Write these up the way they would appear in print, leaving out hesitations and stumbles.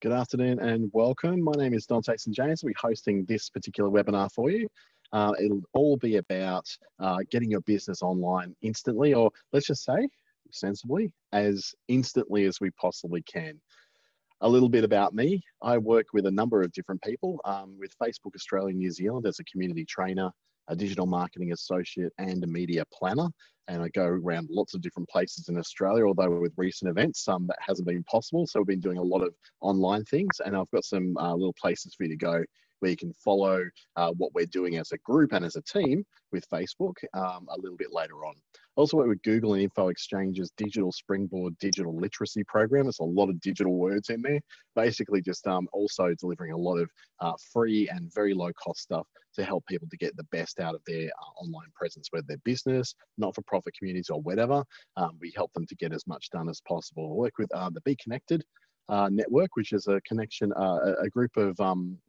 Good afternoon and welcome. My name is Dante and James. We're hosting this particular webinar for you. It'll all be about getting your business online instantly, or let's just say sensibly, as instantly as we possibly can. A little bit about me. I work with a number of different people with Facebook Australia and New Zealand as a community trainer, a digital marketing associate and a media planner. And I go around lots of different places in Australia, although with recent events, that hasn't been possible. So we've been doing a lot of online things, and I've got some little places for you to go where you can follow what we're doing as a group and as a team with Facebook a little bit later on. Also work with Google and Info Exchange's Digital Springboard Digital Literacy Program. There's a lot of digital words in there. Basically just also delivering a lot of free and very low cost stuff to help people to get the best out of their online presence, whether they're business, not-for-profit communities or whatever. We help them to get as much done as possible. I work with the Be Connected network, which is a connection, a group of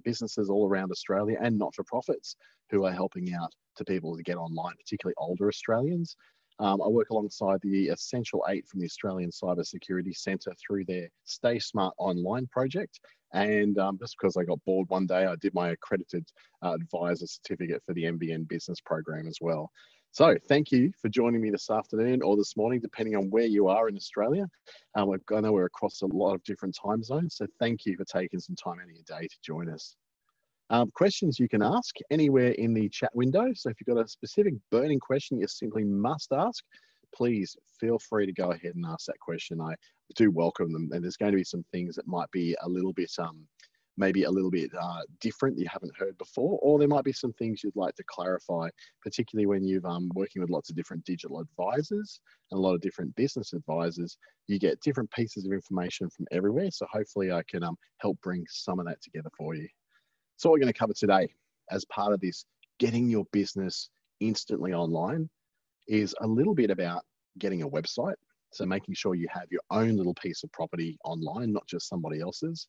businesses all around Australia and not-for-profits who are helping out to people to get online, particularly older Australians. I work alongside the Essential 8 from the Australian Cybersecurity Centre through their Stay Smart Online project. And just because I got bored one day, I did my accredited advisor certificate for the MBN business program as well. So thank you for joining me this afternoon or this morning, depending on where you are in Australia. I know we're across a lot of different time zones, so thank you for taking some time out of your day to join us. Questions you can ask anywhere in the chat window. So if you've got a specific burning question you simply must ask, please feel free to go ahead and ask that question. I do welcome them, and there's going to be some things that might be a little bit maybe a little bit different that you haven't heard before, or there might be some things you'd like to clarify, particularly when you've working with lots of different digital advisors and a lot of different business advisors. You get different pieces of information from everywhere, so hopefully I can help bring some of that together for you. So what we're going to cover today as part of this getting your business instantly online is a little bit about getting a website, so making sure you have your own little piece of property online, not just somebody else's.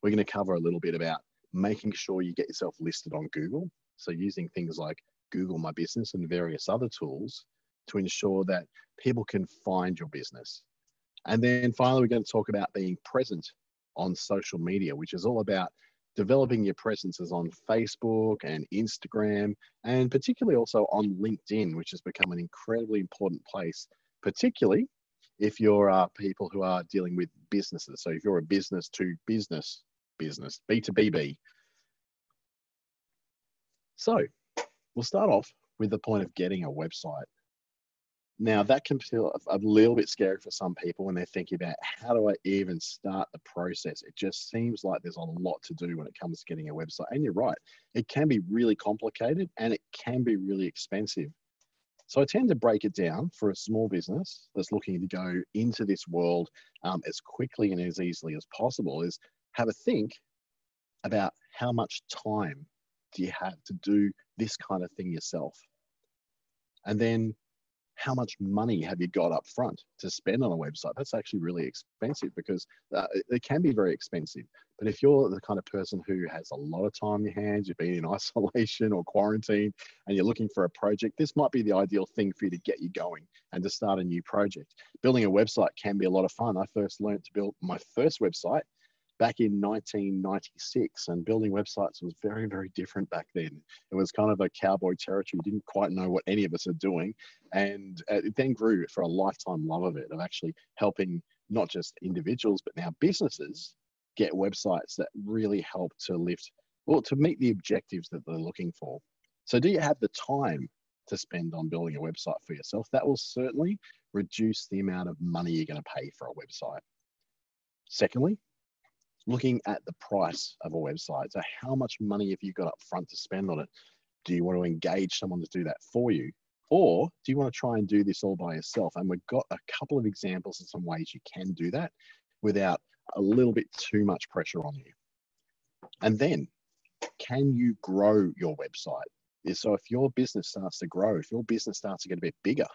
We're going to cover a little bit about making sure you get yourself listed on Google. So using things like Google My Business and various other tools to ensure that people can find your business. And then finally, we're going to talk about being present on social media, which is all about developing your presences on Facebook and Instagram, and particularly also on LinkedIn, which has become an incredibly important place, particularly if you're people who are dealing with businesses. So if you're a business to business, B2BB. So we'll start off with the point of getting a website. Now that can feel a little bit scary for some people when they're thinking about how do I even start the process. It just seems like there's a lot to do when it comes to getting a website. And you're right, it can be really complicated and it can be really expensive. So I tend to break it down for a small business that's looking to go into this world as quickly and as easily as possible, is have a think about how much time do you have to do this kind of thing yourself? And then how much money have you got up front to spend on a website? That's actually really expensive because it can be very expensive. But if you're the kind of person who has a lot of time in your hands, you've been in isolation or quarantine, and you're looking for a project, this might be the ideal thing for you to get you going and to start a new project. Building a website can be a lot of fun. I first learned to build my first website back in 1996, and building websites was very, very different back then. It was kind of a cowboy territory. You didn't quite know what any of us are doing. And it then grew for a lifetime love of it, of actually helping not just individuals, but now businesses get websites that really help to to meet the objectives that they're looking for. So do you have the time to spend on building a website for yourself? That will certainly reduce the amount of money you're going to pay for a website. Secondly, looking at the price of a website. So how much money have you got up front to spend on it? Do you want to engage someone to do that for you? Or do you want to try and do this all by yourself? And we've got a couple of examples of some ways you can do that without a little bit too much pressure on you. And then, can you grow your website? So if your business starts to grow, if your business starts to get a bit bigger,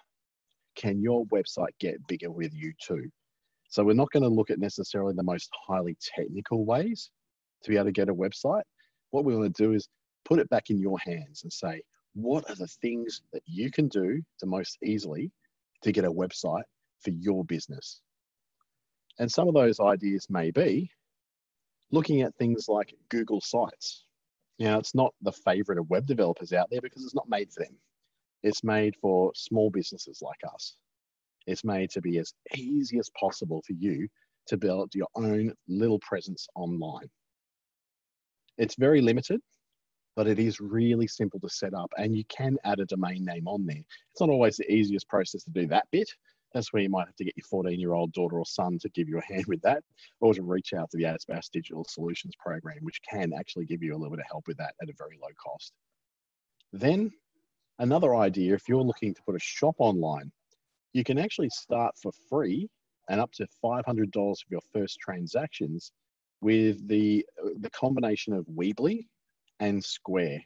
can your website get bigger with you too? So we're not going to look at necessarily the most highly technical ways to be able to get a website. What we want to do is put it back in your hands and say, what are the things that you can do to most easily to get a website for your business? And some of those ideas may be Looking at things like Google Sites. Now, it's not the favorite of web developers out there because it's not made for them. It's made for small businesses like us. It's made to be as easy as possible for you to build your own little presence online. It's very limited, but it is really simple to set up, and you can add a domain name on there. It's not always the easiest process to do that bit. That's where you might have to get your 14-year-old daughter or son to give you a hand with that, or to reach out to the ASBAS Digital Solutions program, which can actually give you a little bit of help with that at a very low cost. Then another idea, if you're looking to put a shop online, you can actually start for free and up to $500 for your first transactions with the combination of Weebly and Square.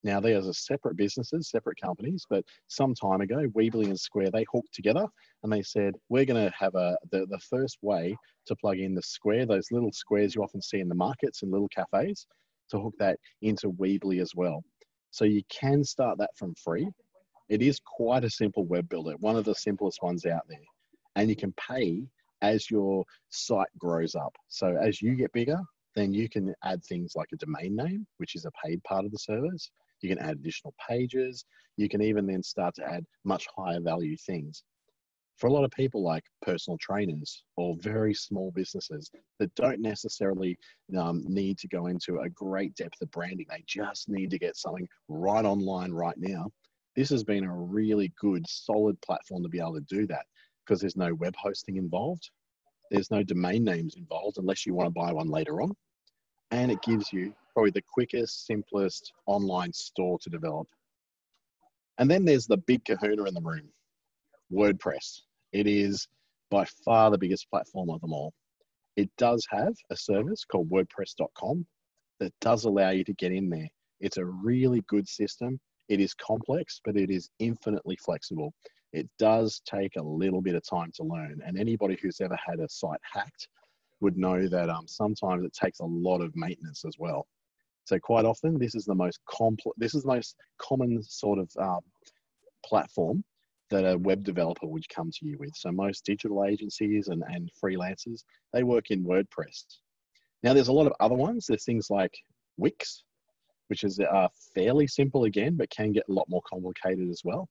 Now, they are separate businesses, separate companies, but some time ago, Weebly and Square, they hooked together and they said, we're going to have the first way to plug in the Square, those little squares you often see in the markets and little cafes, to hook that into Weebly as well. So you can start that from free. It is quite a simple web builder, one of the simplest ones out there. And you can pay as your site grows up. So as you get bigger, then you can add things like a domain name, which is a paid part of the service. You can add additional pages. You can even then start to add much higher value things. For a lot of people like personal trainers or very small businesses that don't necessarily need to go into a great depth of branding, they just need to get something right online right now. This has been a really good, solid platform to be able to do that because there's no web hosting involved. There's no domain names involved unless you want to buy one later on. And it gives you probably the quickest, simplest online store to develop. And then there's the big kahuna in the room, WordPress. It is by far the biggest platform of them all. It does have a service called WordPress.com that does allow you to get in there. It's a really good system. It is complex, but it is infinitely flexible. It does take a little bit of time to learn. And anybody who's ever had a site hacked would know that sometimes it takes a lot of maintenance as well. So quite often, this is the most common sort of platform that a web developer would come to you with. So most digital agencies and freelancers, they work in WordPress. Now there's a lot of other ones. There's things like Wix, which is fairly simple again, but can get a lot more complicated as well.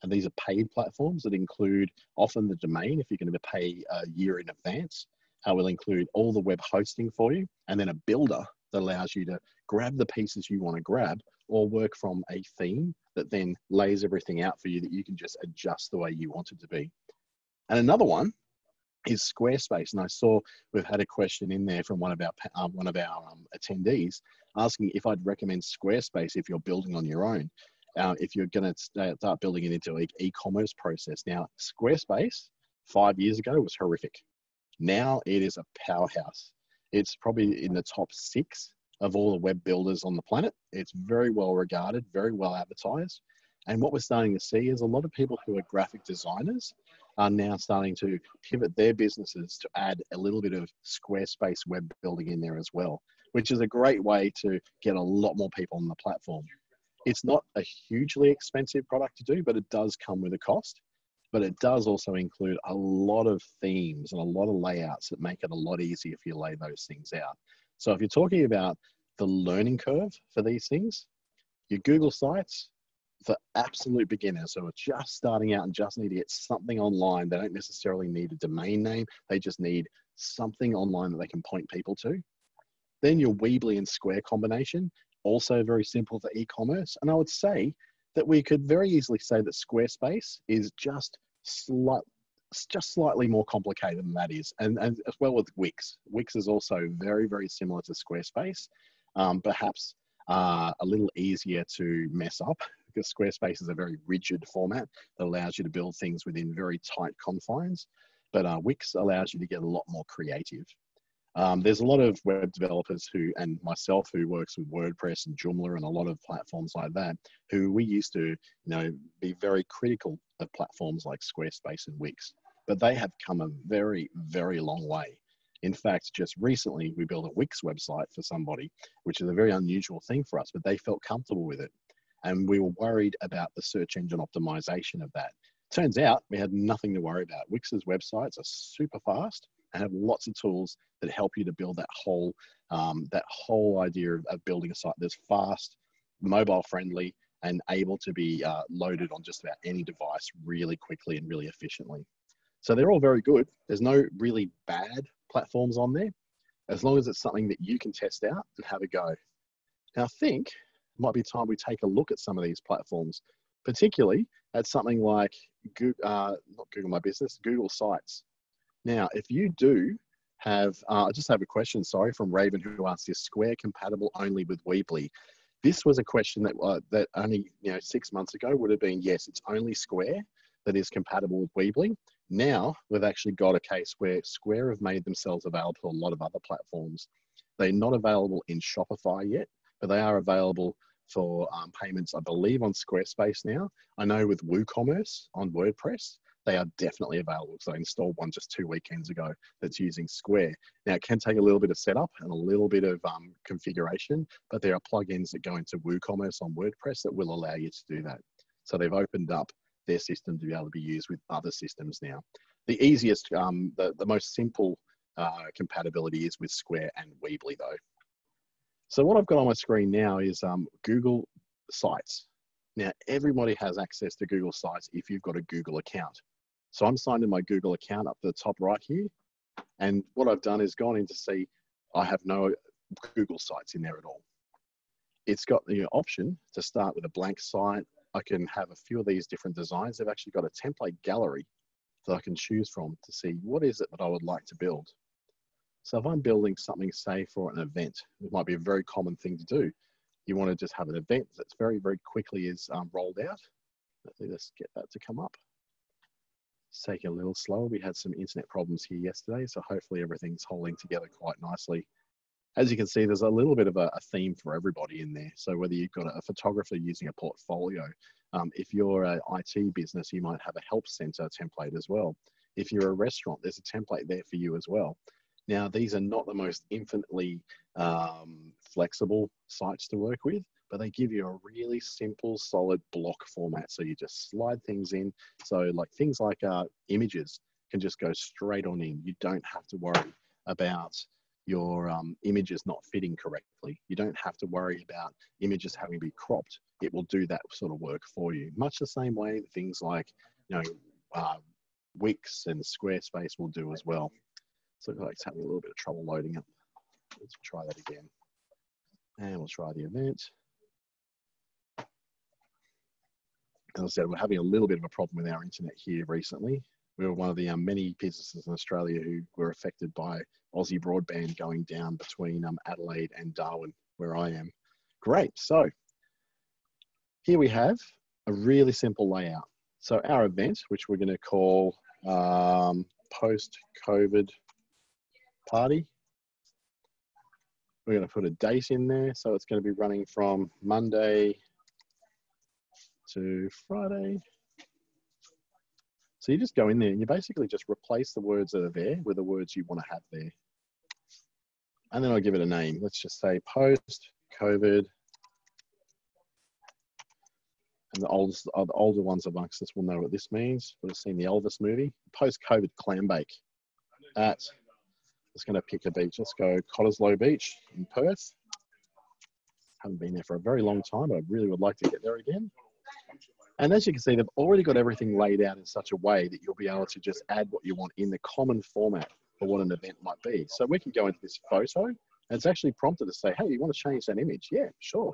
And these are paid platforms that include often the domain, if you're going to pay a year in advance. Will include all the web hosting for you, and then a builder that allows you to grab the pieces you want to grab or work from a theme that then lays everything out for you that you can just adjust the way you want it to be. And another one is Squarespace. And I saw we've had a question in there from one of our attendees asking if I'd recommend Squarespace if you're building on your own, if you're going to start building it into an e-commerce process. Now, Squarespace 5 years ago was horrific. Now it is a powerhouse. It's probably in the top 6 of all the web builders on the planet. It's very well regarded, very well advertised. And what we're starting to see is a lot of people who are graphic designers are now starting to pivot their businesses to add a little bit of Squarespace web building in there as well, which is a great way to get a lot more people on the platform. It's not a hugely expensive product to do, but it does come with a cost. But it does also include a lot of themes and a lot of layouts that make it a lot easier if you lay those things out. So if you're talking about the learning curve for these things, your Google sites for absolute beginners who are just starting out and just need to get something online. They don't necessarily need a domain name. They just need something online that they can point people to. Then your Weebly and Square combination, also very simple for e-commerce. And I would say that we could very easily say that Squarespace is just slightly more complicated than that is. And as well with Wix. Wix is also very, very similar to Squarespace, perhaps a little easier to mess up because Squarespace is a very rigid format that allows you to build things within very tight confines. But Wix allows you to get a lot more creative. There's a lot of web developers and myself who works with WordPress and Joomla and a lot of platforms like that, who we used to, be very critical of platforms like Squarespace and Wix, but they have come a very, very long way. In fact, just recently we built a Wix website for somebody, which is a very unusual thing for us, but they felt comfortable with it. And we were worried about the search engine optimization of that. Turns out we had nothing to worry about. Wix's websites are super fast. and have lots of tools that help you to build that whole idea of building a site that's fast, mobile friendly, and able to be loaded on just about any device really quickly and really efficiently. So they're all very good. There's no really bad platforms on there, as long as it's something that you can test out and have a go. Now I think it might be time we take a look at some of these platforms, particularly at something like not Google My Business, Google Sites. Now, if you do have, I just have a question, sorry, from Raven, who asked, is Square compatible only with Weebly? This was a question that only 6 months ago would have been, yes, it's only Square that is compatible with Weebly. Now, we've actually got a case where Square have made themselves available to a lot of other platforms. They're not available in Shopify yet, but they are available for payments, I believe, on Squarespace now. I know with WooCommerce on WordPress, they are definitely available. So I installed one just 2 weekends ago that's using Square. Now, it can take a little bit of setup and a little bit of configuration, but there are plugins that go into WooCommerce on WordPress that will allow you to do that. So they've opened up their system to be able to be used with other systems now. The easiest, the most simple compatibility is with Square and Weebly though. So what I've got on my screen now is Google Sites. Now, everybody has access to Google Sites if you've got a Google account. So I'm signed in my Google account up the top right here. And what I've done is gone in to see, I have no Google Sites in there at all. It's got the option to start with a blank site. I can have a few of these different designs. They've actually got a template gallery that I can choose from to see what is it that I would like to build. So if I'm building something, say, for an event, it might be a very common thing to do. You want to just have an event that's very, very quickly is rolled out. Let me just get that to come up. It's taking a little slower. We had some internet problems here yesterday, so hopefully everything's holding together quite nicely. As you can see, there's a little bit of a theme for everybody in there. So whether you've got a photographer using a portfolio, if you're an IT business, you might have a help center template as well. If you're a restaurant, there's a template there for you as well. Now, these are not the most infinitely flexible sites to work with, but they give you a really simple, solid block format. So you just slide things in. So like things like images can just go straight on in. You don't have to worry about your images not fitting correctly. You don't have to worry about images having to be cropped. It will do that sort of work for you. Much the same way that things like, Wix and Squarespace will do as well. So it looks like it's having a little bit of trouble loading up. Let's try that again. And we'll try the event. As I said, we're having a little bit of a problem with our internet here recently. We were one of the many businesses in Australia who were affected by Aussie broadband going down between Adelaide and Darwin, where I am. Great. So here we have a really simple layout. So our event, which we're going to call post-COVID party. We're going to put a date in there. So it's going to be running from Monday to Friday. So you just go in there and you basically just replace the words that are there with the words you want to have there. And then I'll give it a name. Let's just say post-COVID. And the older ones amongst us will know what this means. Would have seen the Elvis movie. Post-COVID clam bake. That's going to pick a beach. Let's go Cottesloe Beach in Perth. Haven't been there for a very long time, but I really would like to get there again. And as you can see, they've already got everything laid out in such a way that you'll be able to just add what you want in the common format for what an event might be. So we can go into this photo, and it's actually prompted to say, hey, you want to change that image? Yeah, sure.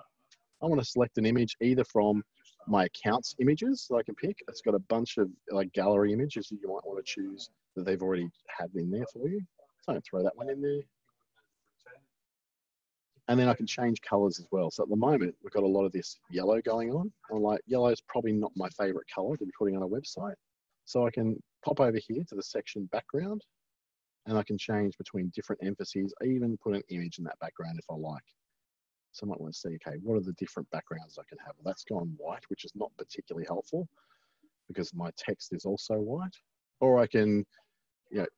I want to select an image either from my accounts images that I can pick. It's got a bunch of like gallery images that you might want to choose that they've already had in there for you. So I'm going to throw that one in there. And then I can change colors as well. So at the moment, we've got a lot of this yellow going on. I'm like, yellow is probably not my favorite color to be putting on a website. So I can pop over here to the section background, and I can change between different emphases. I even put an image in that background if I like. So I might want to see, okay, what are the different backgrounds I can have? Well, that's gone white, which is not particularly helpful because my text is also white. Or I can,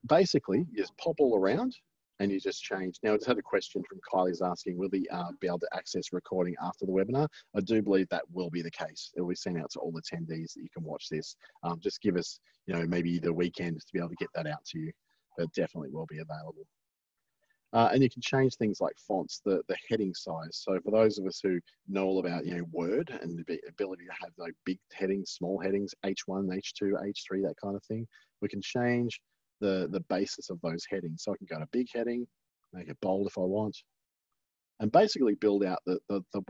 basically you just pop all around and you just change. Now, I just had a question from Kylie's asking, will they be able to access recording after the webinar? I do believe that will be the case. It will be sent out to all attendees that you can watch this. Just give us, maybe the weekend to be able to get that out to you. but it definitely will be available. And you can change things like fonts, the heading size. So for those of us who know all about, Word and the ability to have like big headings, small headings, H1, H2, H3, that kind of thing, we can change the basis of those headings. So I can go to big heading, make it bold if I want, and basically build out the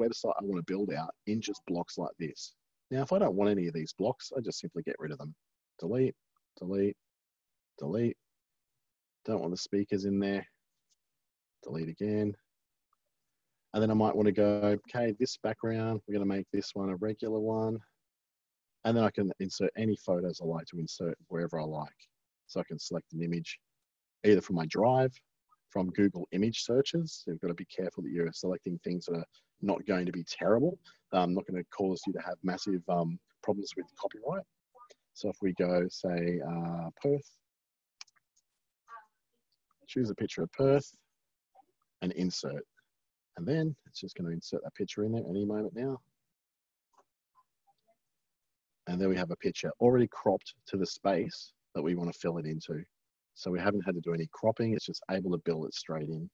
website I want to build out in just blocks like this. Now, if I don't want any of these blocks, I just simply get rid of them. Delete, delete, delete. Don't want the speakers in there. Delete again. And then I might want to go, okay, this background, we're going to make this one a regular one. And then I can insert any photos I like to insert wherever I like. So I can select an image either from my drive, from Google image searches. So you've got to be careful that you're selecting things that are not going to be terrible. Not going to cause you to have massive problems with copyright. So if we go, say, Perth, choose a picture of Perth and insert. And then it's just going to insert that picture in there any moment now. And there we have a picture already cropped to the space that we want to fill it into. So we haven't had to do any cropping. It's just able to build it straight in.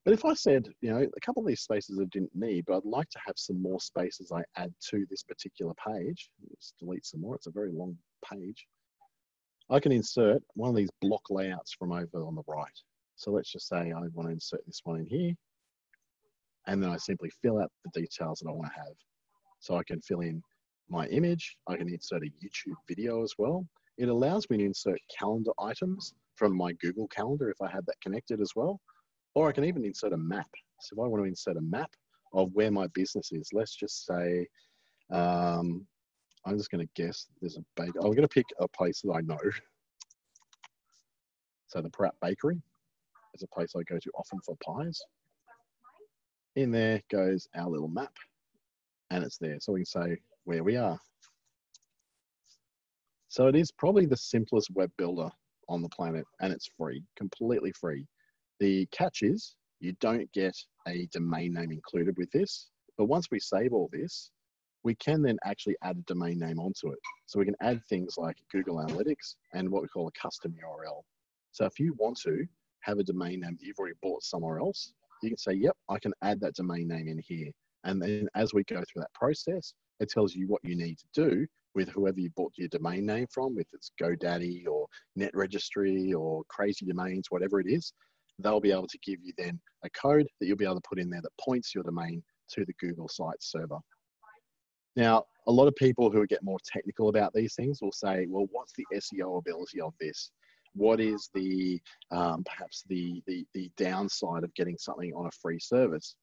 But if I said, a couple of these spaces I didn't need, but I'd like to have some more spaces I add to this particular page. Let's delete some more. It's a very long page. I can insert one of these block layouts from over on the right. So let's just say I want to insert this one in here. And then I simply fill out the details that I want to have. So I can fill in my image. I can insert a YouTube video as well. It allows me to insert calendar items from my Google Calendar if I had that connected as well. Or I can even insert a map. So if I want to insert a map of where my business is, let's just say, I'm just going to guess there's a bakery. I'm going to pick a place that I know. So the Pratt Bakery is a place I go to often for pies. In there goes our little map, and it's there. So we can say where we are. So it is probably the simplest web builder on the planet, and it's free, completely free. The catch is you don't get a domain name included with this, but once we save all this, we can then actually add a domain name onto it. So we can add things like Google Analytics and what we call a custom URL. So if you want to have a domain name that you've already bought somewhere else, you can say, yep, I can add that domain name in here. And then as we go through that process, it tells you what you need to do with whoever you bought your domain name from, if it's GoDaddy or Net Registry or Crazy Domains, whatever it is. They'll be able to give you then a code that you'll be able to put in there that points your domain to the Google Sites server. Now, a lot of people who get more technical about these things will say, well, what's the SEO ability of this? What is the perhaps the downside of getting something on a free service?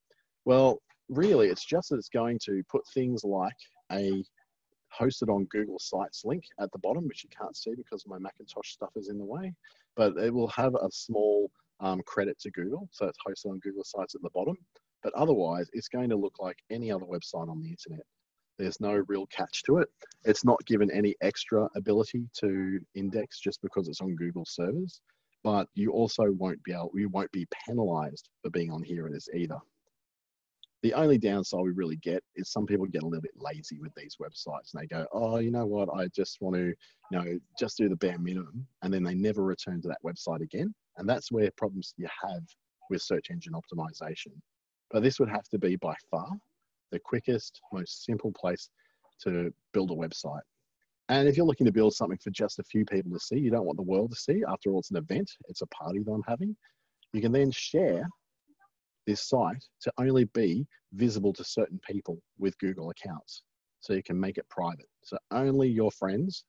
Well, really, it's just that it's going to put things like a hosted on Google Sites link at the bottom, which you can't see because my Macintosh stuff is in the way, but it will have a small credit to Google. So it's hosted on Google Sites at the bottom, but otherwise it's going to look like any other website on the internet. There's no real catch to it. It's not given any extra ability to index just because it's on Google servers, but you also won't be penalized for being on here as either. The only downside we really get is some people get a little bit lazy with these websites and they go, oh, you know what? I just want to, just do the bare minimum. And then they never return to that website again. And that's where problems you have with search engine optimization. But this would have to be by far the quickest, most simple place to build a website. And if you're looking to build something for just a few people to see, you don't want the world to see. After all, it's an event. It's a party that I'm having. You can then share this site to only be visible to certain people with Google accounts. So you can make it private. So only your friends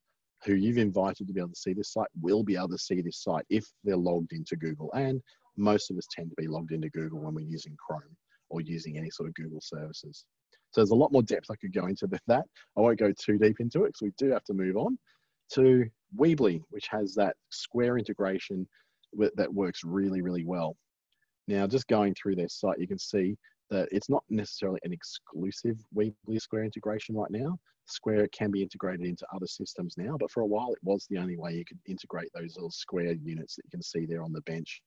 who you've invited to be able to see this site will be able to see this site if they're logged into Google. And most of us tend to be logged into Google when we're using Chrome or using any sort of Google services. So there's a lot more depth I could go into that. I won't go too deep into it because we do have to move on to Weebly, which has that Square integration that works really, really well. Now, just going through their site, you can see that it's not necessarily an exclusive Weebly Square integration right now. Square can be integrated into other systems now, but for a while it was the only way you could integrate those little Square units that you can see there on the bench.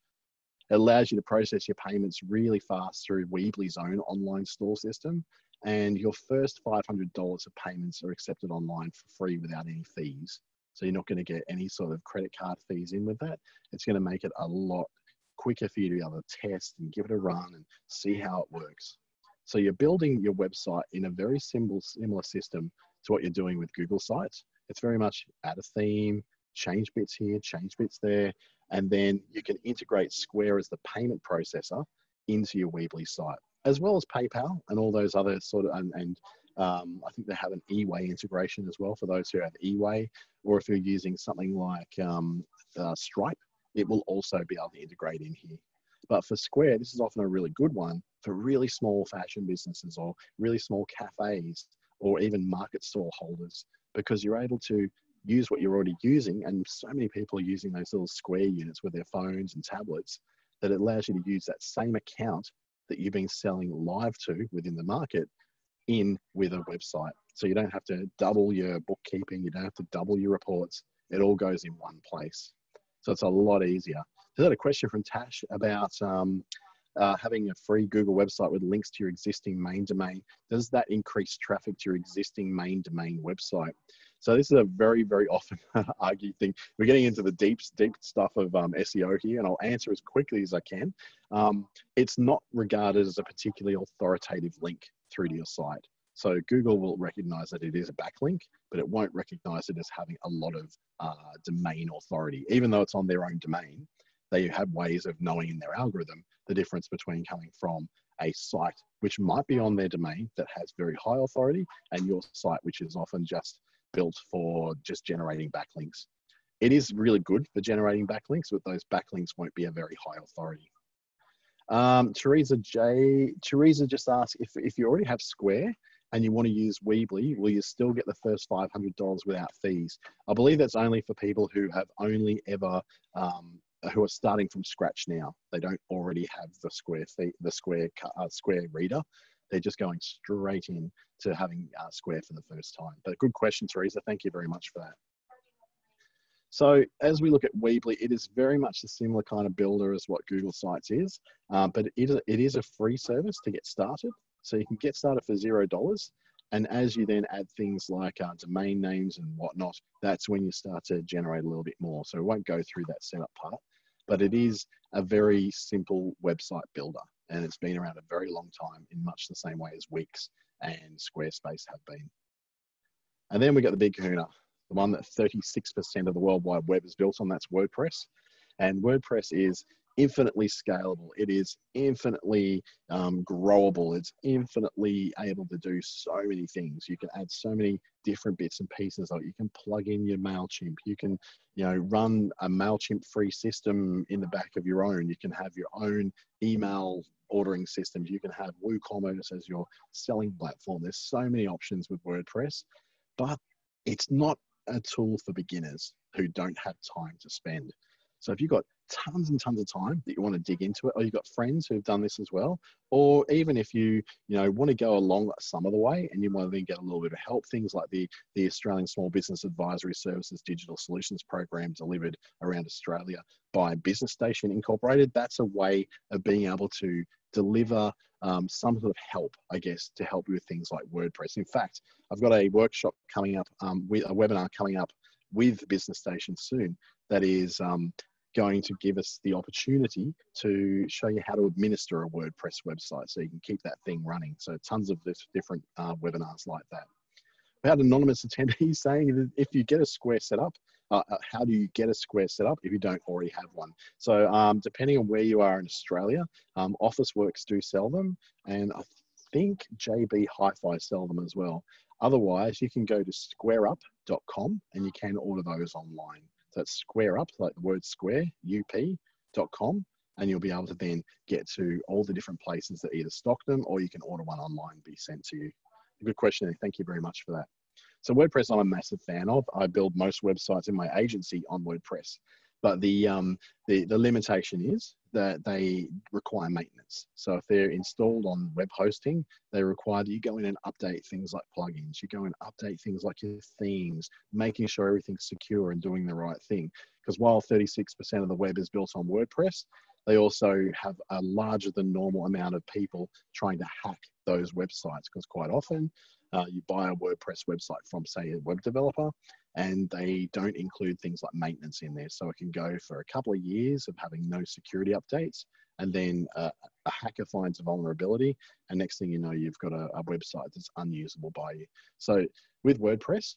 It allows you to process your payments really fast through Weebly's own online store system, and your first $500 of payments are accepted online for free without any fees. So you're not going to get any sort of credit card fees in with that. It's going to make it a lot quicker for you to be able to test and give it a run and see how it works. So you're building your website in a very similar system to what you're doing with Google Sites. It's very much add a theme, change bits here, change bits there, and then you can integrate Square as the payment processor into your Weebly site, as well as PayPal and all those other sort of, I think they have an eWay integration as well for those who have eWay, or if you're using something like Stripe, it will also be able to integrate in here. But for Square, this is often a really good one for really small fashion businesses or really small cafes or even market stall holders, because you're able to use what you're already using, and so many people are using those little Square units with their phones and tablets, that it allows you to use that same account that you've been selling live to within the market in with a website. So you don't have to double your bookkeeping, you don't have to double your reports, it all goes in one place. So it's a lot easier. There's had a question from Tash about having a free Google website with links to your existing main domain. Does that increase traffic to your existing main domain website? So this is a very, very often argued thing. We're getting into the deep stuff of SEO here, and I'll answer as quickly as I can. It's not regarded as a particularly authoritative link through to your site. So Google will recognize that it is a backlink, but it won't recognize it as having a lot of domain authority. Even though it's on their own domain, they have ways of knowing in their algorithm the difference between coming from a site which might be on their domain that has very high authority and your site which is often just built for just generating backlinks. It is really good for generating backlinks, but those backlinks won't be a very high authority. Teresa just asked, if you already have Square and you want to use Weebly, will you still get the first $500 without fees? I believe that's only for people who have only ever, who are starting from scratch now. They don't already have the Square reader. They're just going straight in to having Square for the first time. But good question, Teresa. Thank you very much for that. So as we look at Weebly, it is very much a similar kind of builder as what Google Sites is, but it is a free service to get started. So you can get started for $0. And as you then add things like domain names and whatnot, that's when you start to generate a little bit more. So we won't go through that setup part, but it is a very simple website builder. And it's been around a very long time in much the same way as Wix and Squarespace have been. And then we got the big kahuna, the one that 36% of the World Wide Web is built on, that's WordPress. And WordPress is infinitely scalable. It is infinitely growable. It's infinitely able to do so many things. You can add so many different bits and pieces. Like you can plug in your MailChimp. You can, run a MailChimp free system in the back of your own. You can have your own email ordering systems. You can have WooCommerce as your selling platform. There's so many options with WordPress, but it's not a tool for beginners who don't have time to spend. So if you've got tons and tons of time that you want to dig into it, or you've got friends who've done this as well, or even if you want to go along some of the way and you want to then get a little bit of help, things like the Australian Small Business Advisory Services Digital Solutions Program delivered around Australia by Business Station Incorporated, that's a way of being able to deliver some sort of help, I guess, to help you with things like WordPress. In fact, I've got a workshop coming up, with a webinar coming up with Business Station soon that is going to give us the opportunity to show you how to administer a WordPress website so you can keep that thing running. So tons of different webinars like that. We had anonymous attendees saying that if you get a Square set up, how do you get a Square set up if you don't already have one? So depending on where you are in Australia, Officeworks do sell them, and I think JB Hi-Fi sell them as well. Otherwise, you can go to squareup.com and you can order those online. So it's SquareUp, like the word square, up.com, and you'll be able to then get to all the different places that either stock them or you can order one online and be sent to you. Good question. Thank you very much for that. So WordPress, I'm a massive fan of. I build most websites in my agency on WordPress, but the limitation is that they require maintenance. So if they're installed on web hosting, they require that you go in and update things like plugins. You go and update things like your themes, making sure everything's secure and doing the right thing. Because while 36% of the web is built on WordPress, they also have a larger than normal amount of people trying to hack those websites, because quite often you buy a WordPress website from, say, a web developer, and they don't include things like maintenance in there. So it can go for a couple of years of having no security updates, and then a hacker finds a vulnerability, and next thing you know, you've got a website that's unusable by you. So with WordPress,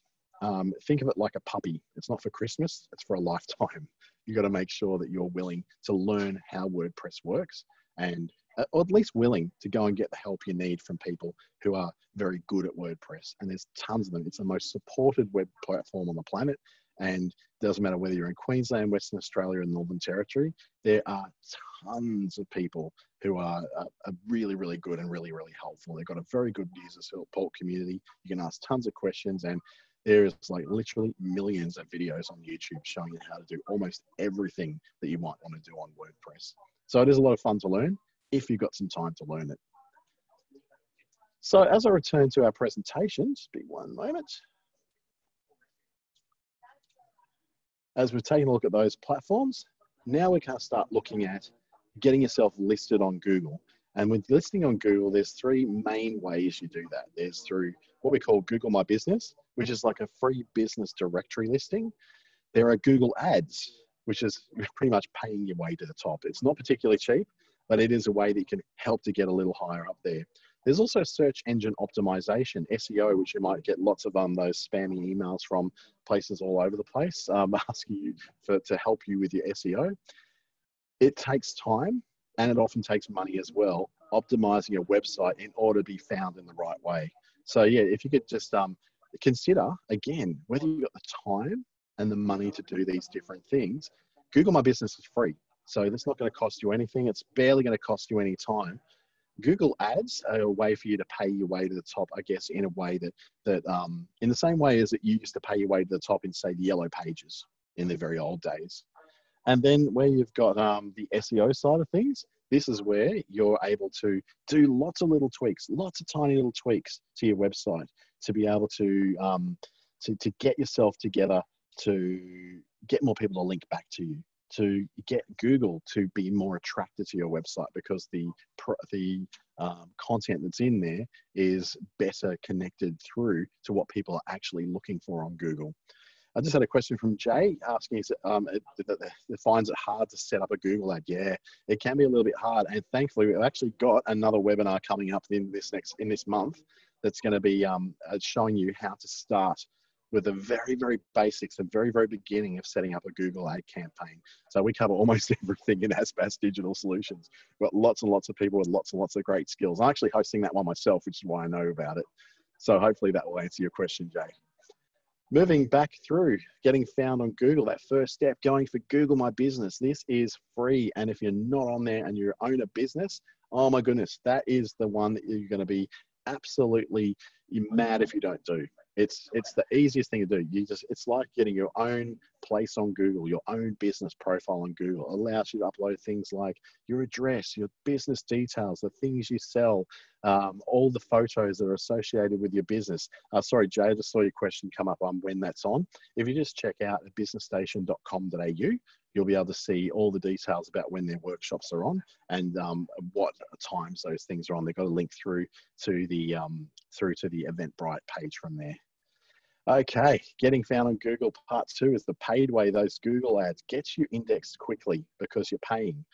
think of it like a puppy. It's not for Christmas, it's for a lifetime. You've got to make sure that you're willing to learn how WordPress works, and or at least willing to go and get the help you need from people who are very good at WordPress. And there's tons of them. It's the most supported web platform on the planet. And it doesn't matter whether you're in Queensland, Western Australia, or Northern Territory, there are tons of people who are really, really good and really, really helpful. They've got a very good user support community. You can ask tons of questions, and there's like literally millions of videos on YouTube showing you how to do almost everything that you might want to do on WordPress. So it is a lot of fun to learn if you've got some time to learn it. So as I return to our presentation, just be one moment. As we've taken a look at those platforms, now we can start looking at getting yourself listed on Google. And with listing on Google, there's three main ways you do that. There's through what we call Google My Business, which is like a free business directory listing. There are Google Ads, which is pretty much paying your way to the top. It's not particularly cheap, but it is a way that you can help to get a little higher up there. There's also search engine optimization, SEO, which you might get lots of those spammy emails from places all over the place asking you to help you with your SEO. It takes time, and it often takes money as well, optimizing your website in order to be found in the right way. So yeah, if you could just consider, again, whether you've got the time and the money to do these different things. Google My Business is free, so that's not going to cost you anything. It's barely going to cost you any time. Google Ads are a way for you to pay your way to the top, I guess, in a way that in the same way as that you used to pay your way to the top in, say, the Yellow Pages in the very old days. And then where you've got the SEO side of things, this is where you're able to do lots of little tweaks, lots of tiny little tweaks to your website to be able to get yourself together, to get more people to link back to you, to get Google to be more attracted to your website, because the content that's in there is better connected through to what people are actually looking for on Google. I just had a question from Jay asking if it finds it hard to set up a Google ad. Yeah, it can be a little bit hard. And thankfully, we've actually got another webinar coming up in this month that's going to be showing you how to start with the very, very basics, the very, very beginning of setting up a Google ad campaign. So we cover almost everything in Aspas Digital Solutions. We've got lots and lots of people with lots and lots of great skills. I'm actually hosting that one myself, which is why I know about it. So hopefully that will answer your question, Jay. Moving back through, getting found on Google, that first step, going for Google My Business. This is free. And if you're not on there and you own a business, oh my goodness, that is the one that you're going to be absolutely mad if you don't do. It's the easiest thing to do. It's like getting your own place on Google, your own business profile on Google. It allows you to upload things like your address, your business details, the things you sell, all the photos that are associated with your business. Sorry, Jay, I just saw your question come up on when that's on. If you just check out businessstation.com.au, you'll be able to see all the details about when their workshops are on and what times those things are on. They've got a link through to the Eventbrite page from there. Okay, getting found on Google part 2 is the paid way. Those Google ads gets you indexed quickly because you're paying.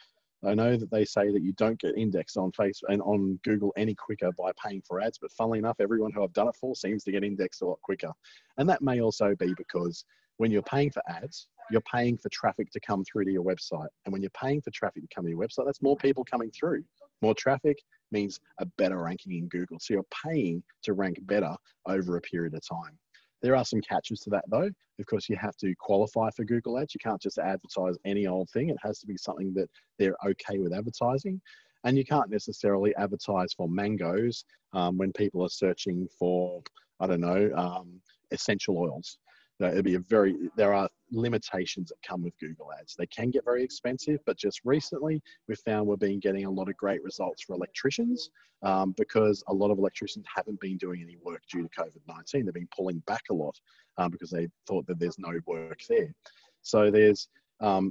I know that they say that you don't get indexed on Facebook and on Google any quicker by paying for ads, but funnily enough, everyone who I've done it for seems to get indexed a lot quicker. And that may also be because when you're paying for ads, you're paying for traffic to come through to your website. And when you're paying for traffic to come to your website, that's more people coming through. More traffic means a better ranking in Google. So you're paying to rank better over a period of time. There are some catches to that though. Of course, you have to qualify for Google Ads. You can't just advertise any old thing. It has to be something that they're okay with advertising. And you can't necessarily advertise for mangoes when people are searching for, I don't know, essential oils. There are limitations that come with Google Ads. They can get very expensive, but just recently we've found we've been getting a lot of great results for electricians because a lot of electricians haven't been doing any work due to COVID-19. They've been pulling back a lot because they thought that there's no work there. So there's,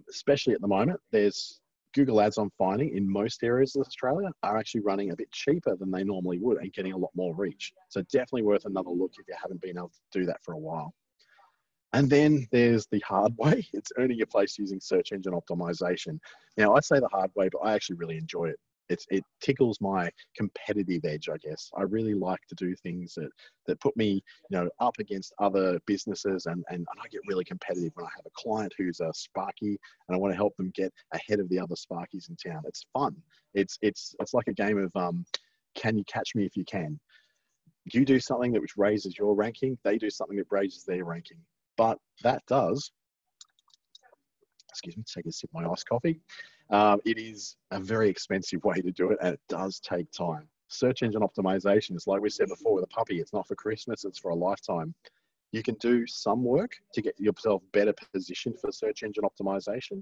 especially at the moment, there's Google Ads I'm finding in most areas of Australia are actually running a bit cheaper than they normally would and getting a lot more reach. So definitely worth another look if you haven't been able to do that for a while. And then there's the hard way. It's earning your place using search engine optimization. Now, I say the hard way, but I actually really enjoy it. It tickles my competitive edge, I guess. I really like to do things that put me, up against other businesses, and I get really competitive when I have a client who's a Sparky and I want to help them get ahead of the other Sparkies in town. It's fun. It's like a game of can you catch me if you can. You do something that which raises your ranking, they do something that raises their ranking. But that does, excuse me, take a sip of my iced coffee. It is a very expensive way to do it, and it does take time. Search engine optimization is, like we said before with a puppy, it's not for Christmas, it's for a lifetime. You can do some work to get yourself better positioned for search engine optimization.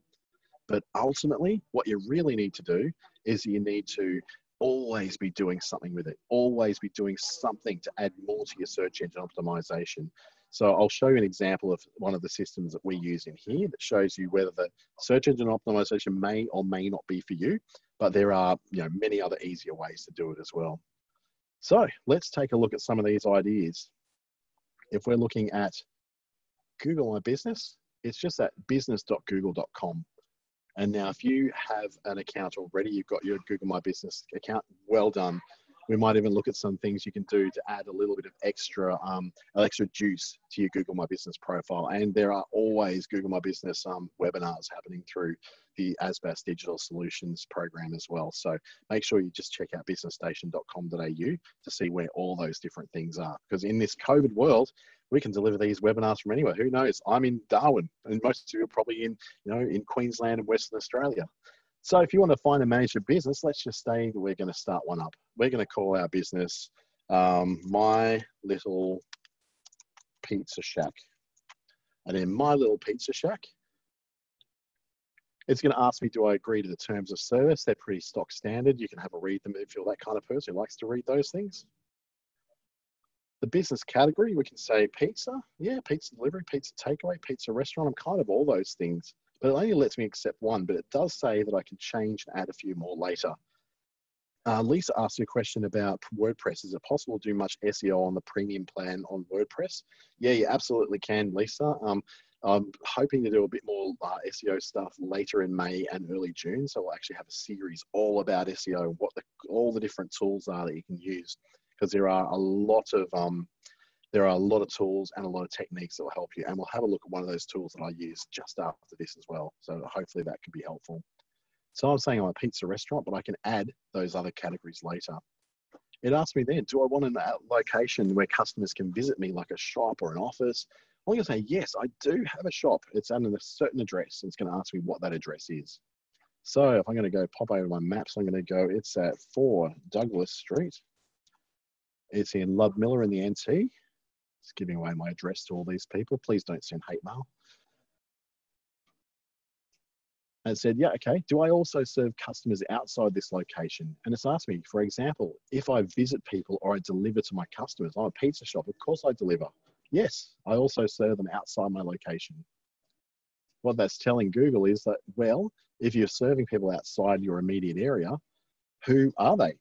But ultimately, what you really need to do is you need to always be doing something with it, always be doing something to add more to your search engine optimization. So I'll show you an example of one of the systems that we use in here that shows you whether the search engine optimization may or may not be for you, but there are many other easier ways to do it as well. So let's take a look at some of these ideas. If we're looking at Google My Business, it's just at business.google.com. And now if you have an account already, you've got your Google My Business account, well done. We might even look at some things you can do to add a little bit of extra juice to your Google My Business profile. And there are always Google My Business webinars happening through the ASBAS Digital Solutions program as well. So make sure you just check out businessstation.com.au to see where all those different things are. Because in this COVID world, we can deliver these webinars from anywhere. Who knows? I'm in Darwin, and most of you are probably in Queensland and Western Australia. So if you want to find and manage your business, let's just say that we're going to start one up. We're going to call our business My Little Pizza Shack. And in My Little Pizza Shack, it's going to ask me, do I agree to the terms of service? They're pretty stock standard. You can have a read them if you're that kind of person who likes to read those things. The business category, we can say pizza. Yeah, pizza delivery, pizza takeaway, pizza restaurant. I'm kind of all those things. But it only lets me accept one, but it does say that I can change and add a few more later. Lisa asked you a question about WordPress. Is it possible to do much SEO on the premium plan on WordPress? Yeah, you absolutely can, Lisa. I'm hoping to do a bit more SEO stuff later in May and early June. So we'll actually have a series all about SEO, what all the different tools are that you can use, because there are a lot of tools and a lot of techniques that will help you. And we'll have a look at one of those tools that I use just after this as well. So hopefully that can be helpful. So I'm saying I'm a pizza restaurant, but I can add those other categories later. It asked me then, do I want a location where customers can visit me, like a shop or an office? I'm going to say, yes, I do have a shop. It's at a certain address. And it's going to ask me what that address is. So if I'm going to go pop over my maps, I'm going to go, it's at 4 Douglas Street. It's in Ludmilla in the NT. It's giving away my address to all these people. Please don't send hate mail. And it said, yeah, okay. Do I also serve customers outside this location? And it's asked me, for example, if I visit people or I deliver to my customers. I'm a pizza shop. Of course I deliver. Yes, I also serve them outside my location. What that's telling Google is that, well, if you're serving people outside your immediate area, who are they?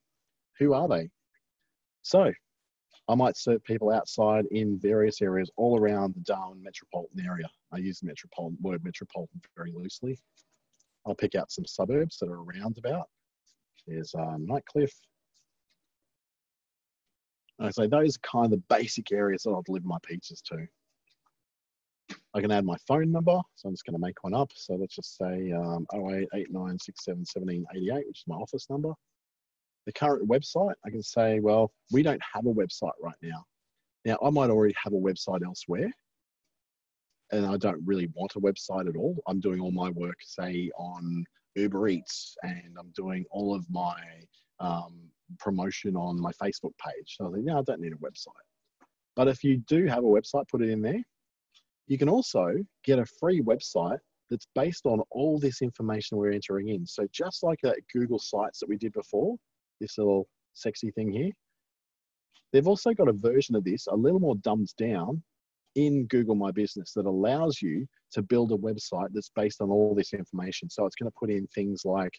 Who are they? So I might serve people outside in various areas all around the Darwin metropolitan area. I use the word metropolitan very loosely. I'll pick out some suburbs that are around about. There's Nightcliff. And so those are kind of the basic areas that I'll deliver my pizzas to. I can add my phone number, so I'm just going to make one up. So let's just say 0889671788, which is my office number. The current website, I can say, well, we don't have a website right now. Now, I might already have a website elsewhere, and I don't really want a website at all. I'm doing all my work, say, on Uber Eats, and I'm doing all of my promotion on my Facebook page. So I think, no, I don't need a website. But if you do have a website, put it in there. You can also get a free website that's based on all this information we're entering in. So just like that Google Sites that we did before, this little sexy thing here, they've also got a version of this, a little more dumbed down, in Google My Business that allows you to build a website that's based on all this information. So it's going to put in things like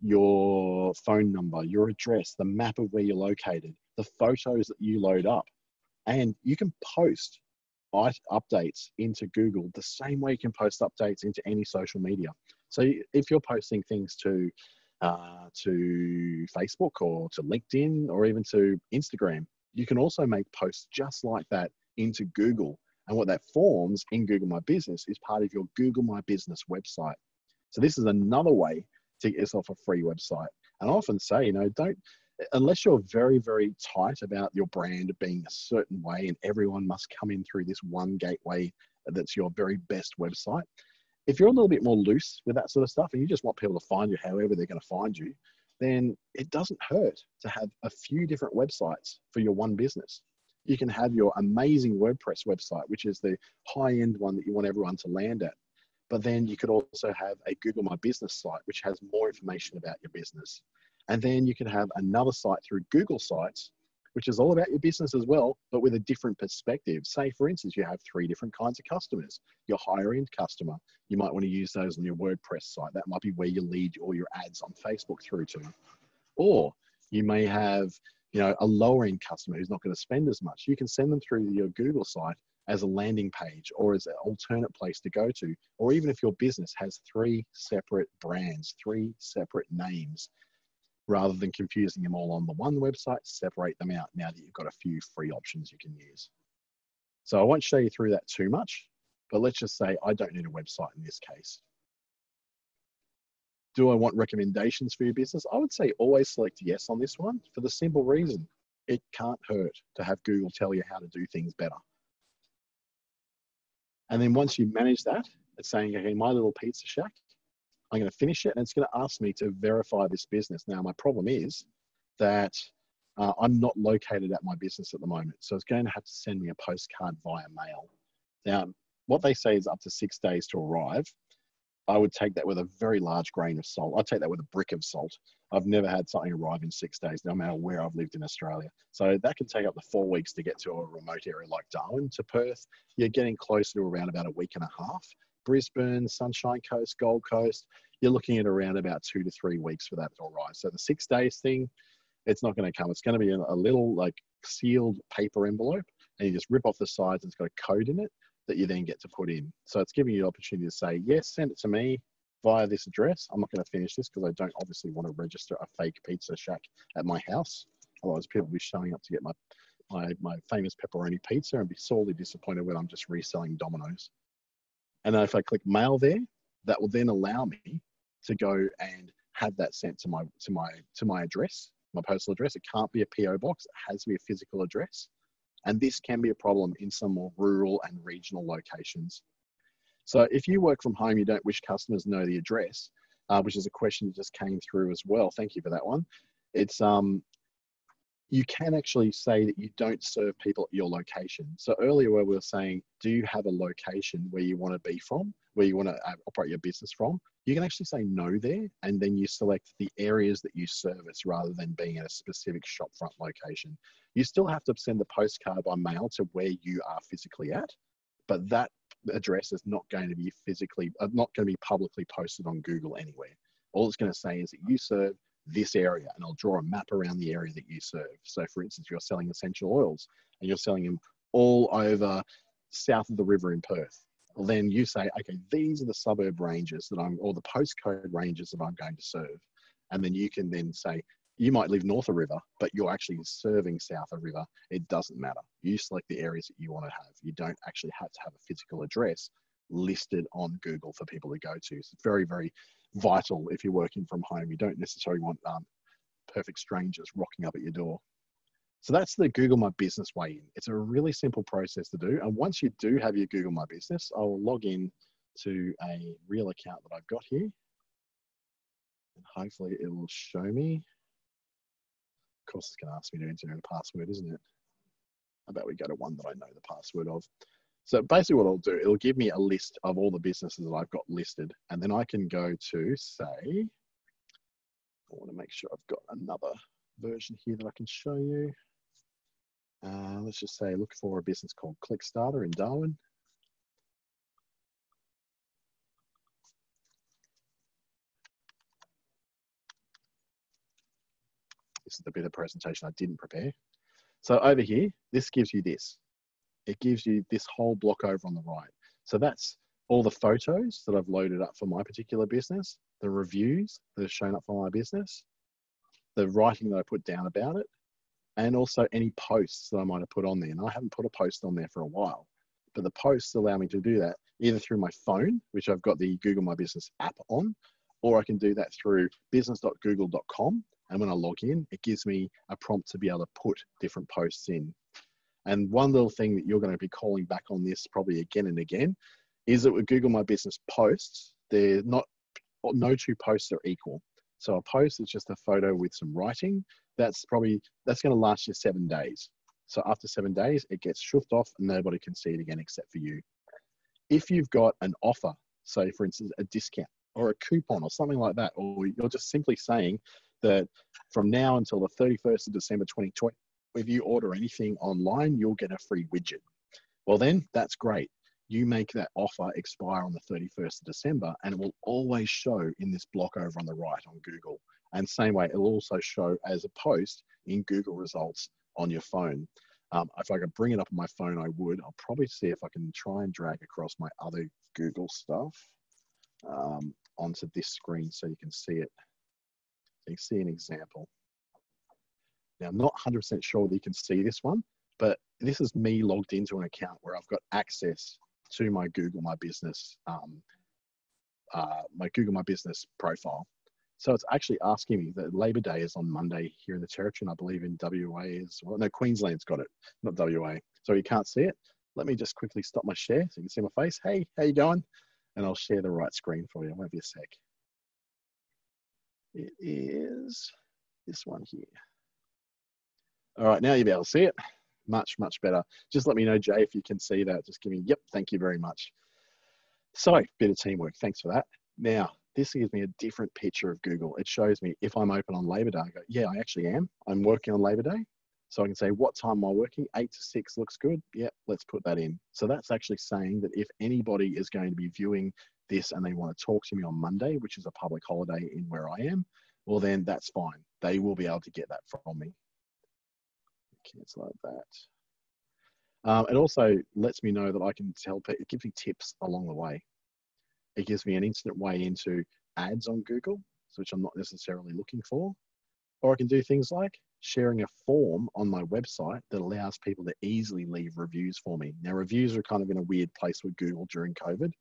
your phone number, your address, the map of where you're located, the photos that you load up, and you can post updates into Google the same way you can post updates into any social media. So if you're posting things to Facebook or to LinkedIn or even to Instagram, you can also make posts just like that into Google. And what that forms in Google My Business is part of your Google My Business website. So this is another way to get yourself a free website. And I often say, don't, unless you're very, very tight about your brand being a certain way and everyone must come in through this one gateway that's your very best website. If you're a little bit more loose with that sort of stuff and you just want people to find you however they're going to find you, then it doesn't hurt to have a few different websites for your one business. You can have your amazing WordPress website, which is the high-end one that you want everyone to land at. But then you could also have a Google My Business site, which has more information about your business. And then you can have another site through Google Sites, which is all about your business as well, but with a different perspective. Say, for instance, you have 3 different kinds of customers. Your higher end customer, you might want to use those on your WordPress site. That might be where you lead all your ads on Facebook through to. Or you may have, a lower end customer who's not going to spend as much. You can send them through your Google site as a landing page or as an alternate place to go to. Or even if your business has 3 separate brands, 3 separate names, rather than confusing them all on the one website, separate them out now that you've got a few free options you can use. So I won't show you through that too much, but let's just say I don't need a website in this case. Do I want recommendations for your business? I would say always select yes on this one for the simple reason it can't hurt to have Google tell you how to do things better. And then once you manage that, it's saying, okay, my little pizza shack, I'm going to finish it and it's going to ask me to verify this business. Now, my problem is that I'm not located at my business at the moment. So it's going to have to send me a postcard via mail. Now, what they say is up to 6 days to arrive. I would take that with a very large grain of salt. I'd take that with a brick of salt. I've never had something arrive in 6 days, no matter where I've lived in Australia. So that can take up to 4 weeks to get to a remote area like Darwin. To Perth, you're getting closer to around about a week and a half. Brisbane, Sunshine Coast, Gold Coast, you're looking at around about 2 to 3 weeks for that to arrive. So the 6 days thing, it's not going to come. It's going to be a little like sealed paper envelope, and you just rip off the sides and it's got a code in it that you then get to put in. So it's giving you the opportunity to say, yes, send it to me via this address. I'm not going to finish this because I don't obviously want to register a fake pizza shack at my house. Otherwise people will be showing up to get my famous pepperoni pizza and be sorely disappointed when I'm just reselling Domino's. And then if I click mail there, that will then allow me to go and have that sent to my address, my postal address. It can't be a PO box. It has to be a physical address. And this can be a problem in some more rural and regional locations. So if you work from home, you don't wish customers know the address, which is a question that just came through as well. Thank you for that one. It's you can actually say that you don't serve people at your location. So earlier where we were saying, do you have a location where you want to be from, where you want to operate your business from? You can actually say no there, and then you select the areas that you service rather than being at a specific shopfront location. You still have to send the postcard by mail to where you are physically at, but that address is not going to be publicly posted on Google anywhere. All it's going to say is that you serve this area, and I'll draw a map around the area that you serve. So for instance, you're selling essential oils and you're selling them all over south of the river in Perth. Well, then you say, okay, these are the suburb ranges or the postcode ranges that I'm going to serve. And then you can then say, you might live north of river, but you're actually serving south of river. It doesn't matter. You select the areas that you want to have. You don't actually have to have a physical address listed on Google for people to go to. So it's very, very vital if you're working from home. You don't necessarily want perfect strangers rocking up at your door. So that's the Google My Business way in. It's a really simple process to do. And once you do have your Google My Business, I will log in to a real account that I've got here. And hopefully it will show me. Of course, it's going to ask me to enter in a password, isn't it? I bet we go to one that I know the password of. So basically what I'll do, it'll give me a list of all the businesses that I've got listed. And then I can go to, say, I want to make sure I've got another version here that I can show you. Let's just say, look for a business called ClickStarter in Darwin. This is the bit of presentation I didn't prepare. So over here, this gives you this. it gives you this whole block over on the right. So that's all the photos that I've loaded up for my particular business, the reviews that have shown up for my business, the writing that I put down about it, and also any posts that I might have put on there. And I haven't put a post on there for a while, but the posts allow me to do that either through my phone, which I've got the Google My Business app on, or I can do that through business.google.com. And when I log in, it gives me a prompt to be able to put different posts in. And one little thing that you're going to be calling back on this probably again and again is that with Google My Business posts, no two posts are equal. So a post is just a photo with some writing. That's going to last you 7 days. So after 7 days, it gets shoofed off and nobody can see it again except for you. If you've got an offer, say for instance, a discount or a coupon or something like that, or you're just simply saying that from now until the 31st of December 2020, if you order anything online, you'll get a free widget. Well, then that's great. You make that offer expire on the 31st of December and it will always show in this block over on the right on Google. And same way, it'll also show as a post in Google results on your phone. If I could bring it up on my phone, I would. I'll probably see if I can try and drag across my other Google stuff onto this screen so you can see it. So you can see an example. Now, I'm not 100% sure that you can see this one, but this is me logged into an account where I've got access to my Google My Business, profile. So it's actually asking me that Labor Day is on Monday here in the Territory, and I believe in WA as well. No, Queensland's got it, not WA. So you can't see it. Let me just quickly stop my share so you can see my face. Hey, how you going? And I'll share the right screen for you. Won't be a sec. It is this one here. All right, now you'll be able to see it. Much, much better. Just let me know, Jay, if you can see that. Just give me, yep, thank you very much. So, bit of teamwork. Thanks for that. Now, this gives me a different picture of Google. It shows me if I'm open on Labor Day. I go, yeah, I actually am. I'm working on Labor Day. So I can say, what time am I working? 8 to 6 looks good. Yep, let's put that in. So that's actually saying that if anybody is going to be viewing this and they want to talk to me on Monday, which is a public holiday in where I am, well, then that's fine. They will be able to get that from me. Cancel out that. It also lets me know that I can tell people, it gives me tips along the way. It gives me an instant way into ads on Google, which I'm not necessarily looking for. Or I can do things like sharing a form on my website that allows people to easily leave reviews for me. Now, reviews are kind of in a weird place with Google during COVID.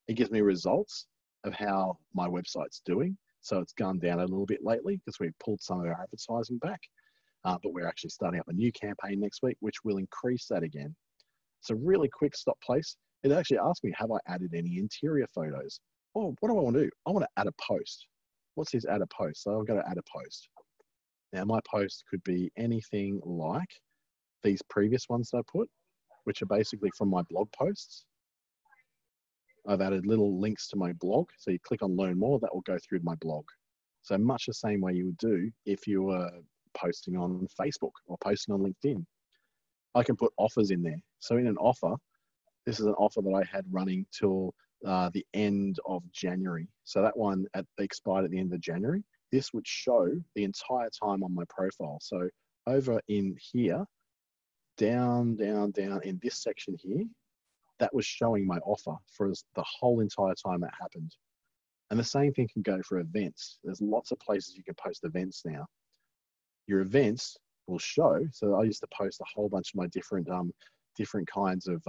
It gives me results of how my website's doing. So it's gone down a little bit lately because we've pulled some of our advertising back. But we're actually starting up a new campaign next week, which will increase that again. It's a really quick stop place. It actually asks me, have I added any interior photos? Oh, what do I want to do? I want to add a post. What's this add a post? So I've got to add a post. Now my post could be anything like these previous ones that I put, which are basically from my blog posts. I've added little links to my blog. So you click on learn more, that will go through to my blog. So much the same way you would do if you were posting on Facebook or posting on LinkedIn. I can put offers in there. So in an offer, this is an offer that I had running till the end of January. So that one expired at the end of January. This would show the entire time on my profile. So over in here, down in this section here, that was showing my offer for the whole entire time that happened. And the same thing can go for events. There's lots of places you can post events now. Your events will show. So I used to post a whole bunch of my different kinds of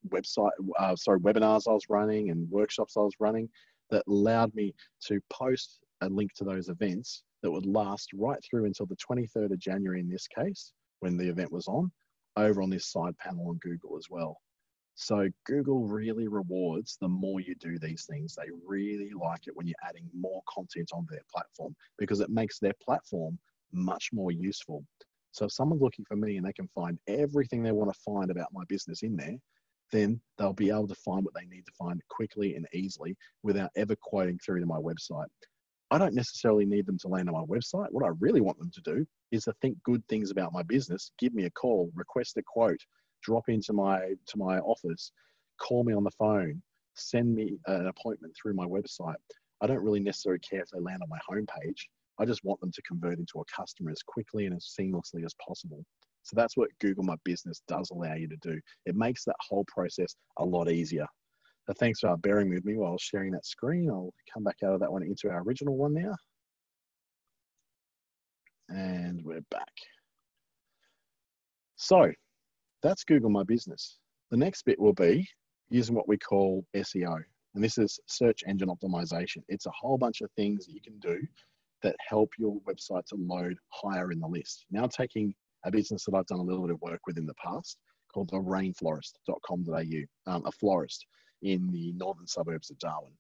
webinars I was running and workshops I was running that allowed me to post a link to those events that would last right through until the 23rd of January in this case, when the event was on, over on this side panel on Google as well. So Google really rewards the more you do these things. They really like it when you're adding more content onto their platform because it makes their platform much more useful. So if someone's looking for me and they can find everything they want to find about my business in there, then they'll be able to find what they need to find quickly and easily without ever quoting through to my website. I don't necessarily need them to land on my website. What I really want them to do is to think good things about my business, give me a call, request a quote, drop into my office, call me on the phone, send me an appointment through my website. I don't really necessarily care if they land on my homepage. I just want them to convert into a customer as quickly and as seamlessly as possible. So that's what Google My Business does allow you to do. It makes that whole process a lot easier. So thanks for bearing with me while I was sharing that screen. I'll come back out of that one into our original one now. And we're back. So that's Google My Business. The next bit will be using what we call SEO. And this is search engine optimization. It's a whole bunch of things that you can do that help your website to load higher in the list. Now taking a business that I've done a little bit of work with in the past called the rainflorist.com.au, a florist in the northern suburbs of Darwin.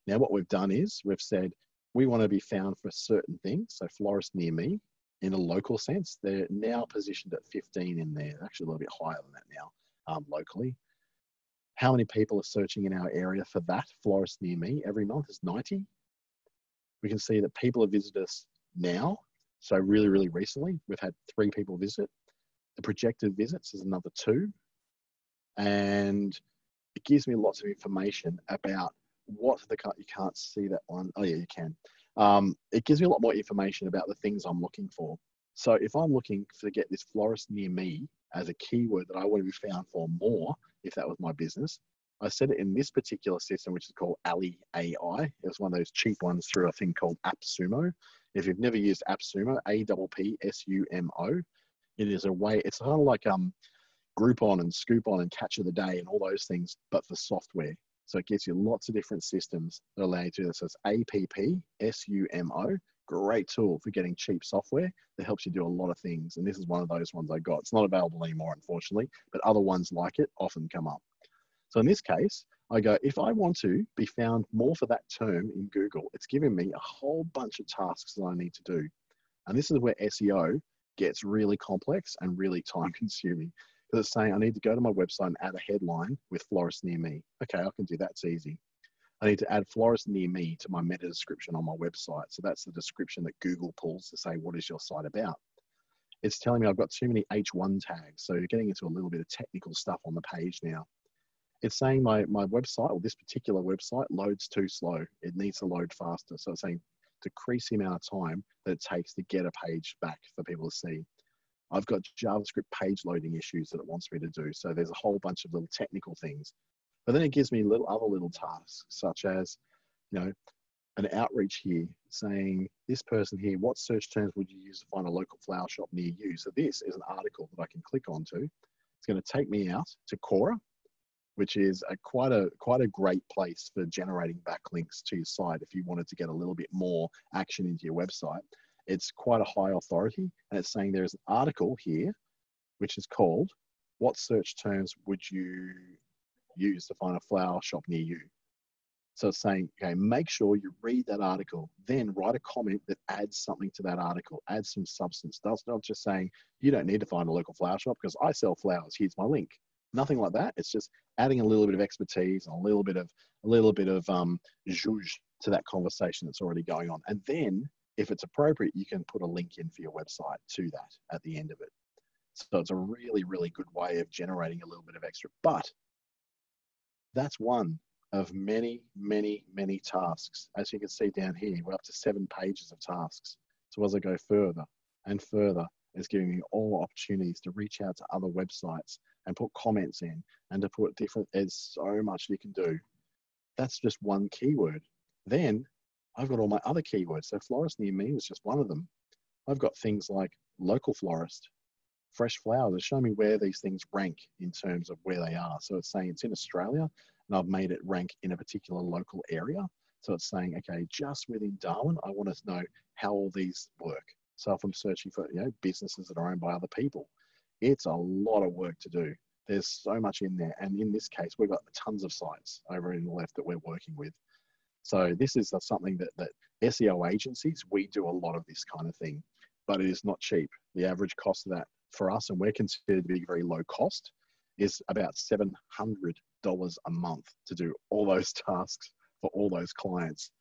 Now what we've done is we've said we want to be found for certain things. So florist near me in a local sense, they're now positioned at 15 in there, actually a little bit higher than that now locally. How many people are searching in our area for that florist near me every month is 90. We can see that people have visited us now. So really, really recently, we've had 3 people visit. The projected visits is another 2. And it gives me lots of information about what you can't see that one. Oh yeah, you can. It gives me a lot more information about the things I'm looking for. So if I'm looking to get this florist near me as a keyword that I want to be found for more, if that was my business, I set it in this particular system, which is called Alley AI. It was one of those cheap ones through a thing called AppSumo. If you've never used AppSumo, APPSUMO, it is a way, it's kind of like Groupon and Scoopon and Catch of the Day and all those things, but for software. So it gives you lots of different systems that allow you to do this. So it's APPSUMO, great tool for getting cheap software that helps you do a lot of things. And this is one of those ones I got. It's not available anymore, unfortunately, but other ones like it often come up. So in this case, I go, if I want to be found more for that term in Google, it's giving me a whole bunch of tasks that I need to do. And this is where SEO gets really complex and really time consuming. Because it's saying I need to go to my website and add a headline with florist near me. Okay, I can do that, it's easy. I need to add florist near me to my meta description on my website. So that's the description that Google pulls to say, what is your site about? It's telling me I've got too many H1 tags. So you're getting into a little bit of technical stuff on the page now. It's saying my website, or this particular website, loads too slow. It needs to load faster. So it's saying decrease the amount of time that it takes to get a page back for people to see. I've got JavaScript page loading issues that it wants me to do. So there's a whole bunch of little technical things. But then it gives me other little tasks, such as, an outreach here saying, this person here, what search terms would you use to find a local flower shop near you? So this is an article that I can click onto. It's going to take me out to Quora, which is quite a great place for generating backlinks to your site if you wanted to get a little bit more action into your website. It's quite a high authority, and it's saying there's an article here which is called, what search terms would you use to find a flower shop near you? So it's saying, okay, make sure you read that article, then write a comment that adds something to that article, adds some substance. That's not just saying, you don't need to find a local flower shop because I sell flowers, here's my link. Nothing like that. It's just adding a little bit of expertise and a little bit of zhuzh to that conversation that's already going on. And then, if it's appropriate, you can put a link in for your website to that at the end of it. So it's a really, really good way of generating a little bit of extra. But that's one of many, many, many tasks. As you can see down here, we're up to 7 pages of tasks. So as I go further and further, it's giving me all opportunities to reach out to other websites and put comments in and to put different, there's so much you can do. That's just one keyword. Then I've got all my other keywords. So florist near me was just one of them. I've got things like local florist, fresh flowers. It's showing me where these things rank in terms of where they are. So it's saying it's in Australia, and I've made it rank in a particular local area. So it's saying, okay, just within Darwin, I want to know how all these work. So if I'm searching for businesses that are owned by other people, it's a lot of work to do. There's so much in there. And in this case, we've got tons of sites over in the left that we're working with. So this is something that SEO agencies, we do a lot of this kind of thing, but it is not cheap. The average cost of that for us, and we're considered to be very low cost, is about $700 a month to do all those tasks for all those clients.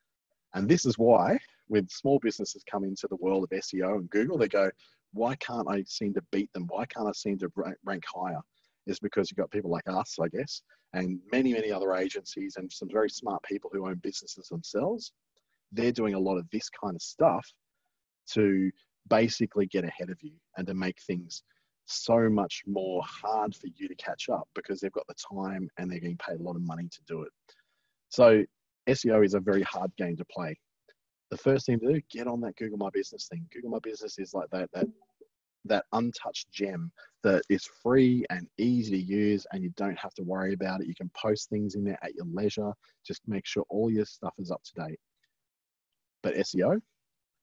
And this is why, when small businesses come into the world of SEO and Google, they go, why can't I seem to beat them? Why can't I seem to rank higher? It's because you've got people like us, I guess, and many, many other agencies and some very smart people who own businesses themselves. They're doing a lot of this kind of stuff to basically get ahead of you and to make things so much more hard for you to catch up because they've got the time and they're getting paid a lot of money to do it. So SEO is a very hard game to play. The first thing to do, get on that Google My Business thing. Google My Business is like that untouched gem that is free and easy to use, and you don't have to worry about it. You can post things in there at your leisure. Just make sure all your stuff is up to date. But SEO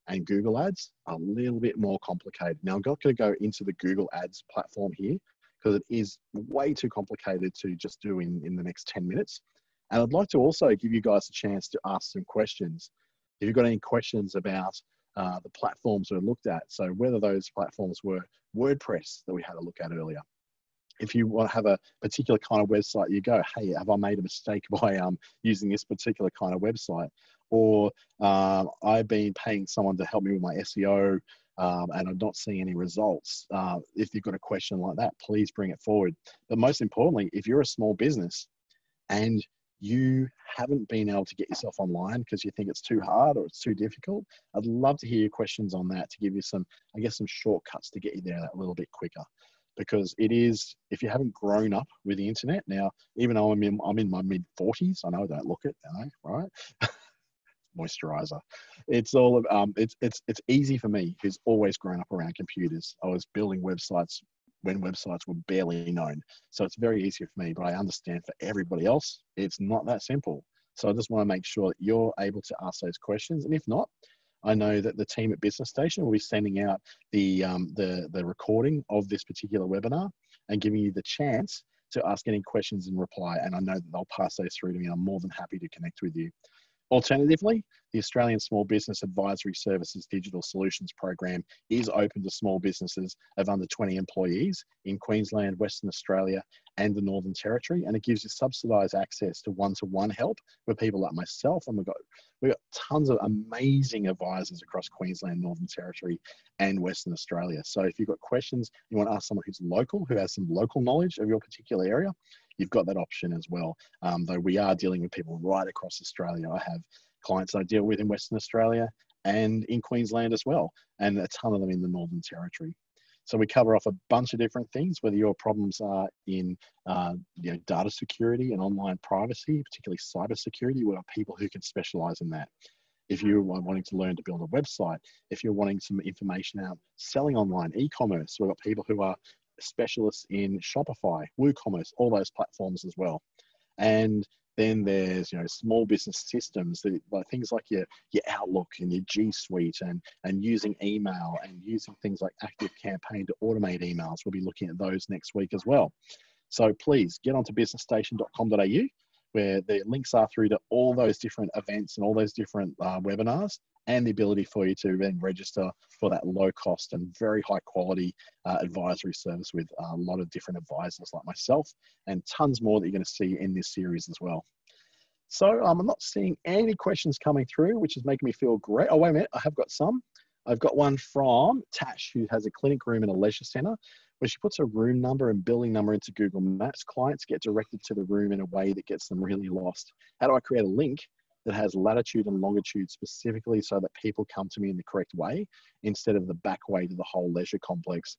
and Google Ads are a little bit more complicated. Now, I'm not going to go into the Google Ads platform here because it is way too complicated to just do in the next 10 minutes. And I'd like to also give you guys a chance to ask some questions. If you've got any questions about the platforms we looked at, so whether those platforms were WordPress that we had a look at earlier. If you want to have a particular kind of website, you go, hey, have I made a mistake by using this particular kind of website? Or I've been paying someone to help me with my SEO and I'm not seeing any results. If you've got a question like that, please bring it forward. But most importantly, if you're a small business and you haven't been able to get yourself online because you think it's too hard or it's too difficult, I'd love to hear your questions on that to give you some, I guess, some shortcuts to get you there that little bit quicker. Because it is, if you haven't grown up with the internet now, even though I'm in my mid 40s, I know I don't look it, right? Moisturizer. It's all it's easy for me who's always grown up around computers. I was building websites when websites were barely known. So it's very easy for me, but I understand for everybody else, it's not that simple. So I just want to make sure that you're able to ask those questions. And if not, I know that the team at Business Station will be sending out the recording of this particular webinar and giving you the chance to ask any questions in reply. And I know that they'll pass those through to me. I'm more than happy to connect with you. Alternatively, the Australian Small Business Advisory Services Digital Solutions Program is open to small businesses of under 20 employees in Queensland, Western Australia, and the Northern Territory. And it gives you subsidised access to one-to-one help with people like myself. And we've got tons of amazing advisors across Queensland, Northern Territory, and Western Australia. So if you've got questions, you want to ask someone who's local, who has some local knowledge of your particular area, you've got that option as well. Though we are dealing with people right across Australia. I have clients I deal with in Western Australia and in Queensland as well, and a ton of them in the Northern Territory. So we cover off a bunch of different things, whether your problems are in data security and online privacy, particularly cyber security. We've got people who can specialize in that. If you're wanting to learn to build a website, if you're wanting some information out selling online, e-commerce, we've got people who are specialists in Shopify, WooCommerce, all those platforms as well. And then there's small business systems, like things like your Outlook and your G Suite, and using email and using things like ActiveCampaign to automate emails. We'll be looking at those next week as well. So please get onto businessstation.com.au, where the links are through to all those different events and all those different webinars, and the ability for you to then register for that low cost and very high quality advisory service with a lot of different advisors like myself, and tons more that you're going to see in this series as well. So I'm not seeing any questions coming through, which is making me feel great. Oh, wait a minute, I have got some. I've got one from Tash, who has a clinic room in a leisure centre. When she puts a room number and building number into Google Maps, clients get directed to the room in a way that gets them really lost. How do I create a link that has latitude and longitude specifically so that people come to me in the correct way instead of the back way to the whole leisure complex?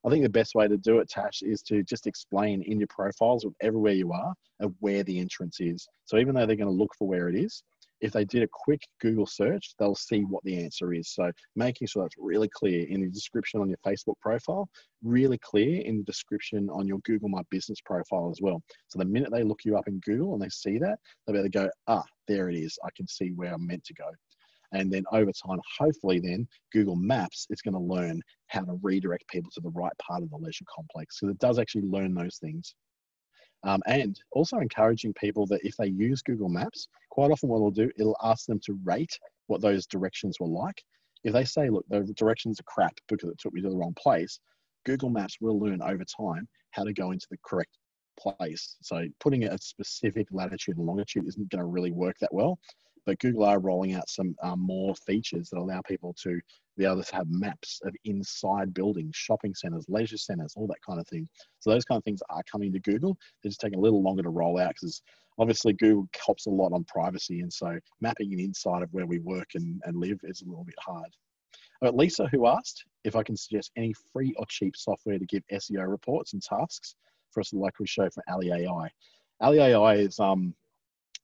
I think the best way to do it, Tash, is to just explain in your profiles of everywhere you are of where the entrance is. So even though they're going to look for where it is, if they did a quick Google search, they'll see what the answer is. So making sure that's really clear in the description on your Facebook profile, really clear in the description on your Google My Business profile as well. So the minute they look you up in Google and they see that, they'll be able to go, there it is. I can see where I'm meant to go. And then over time, hopefully then Google Maps is going to learn how to redirect people to the right part of the leisure complex. So it does actually learn those things. And also encouraging people that if they use Google Maps, quite often what it'll do, it'll ask them to rate what those directions were like. If they say, look, the directions are crap because it took me to the wrong place, Google Maps will learn over time how to go into the correct place. So putting a specific latitude and longitude isn't going to really work that well. But Google are rolling out some more features that allow people to be able to have maps of inside buildings, shopping centers, leisure centers, all that kind of thing. So those kind of things are coming to Google. They're just taking a little longer to roll out because obviously Google cops a lot on privacy. And so mapping an inside of where we work and live is a little bit hard. But Lisa, who asked if I can suggest any free or cheap software to give SEO reports and tasks for us, like we show from Ali AI. Ali AI is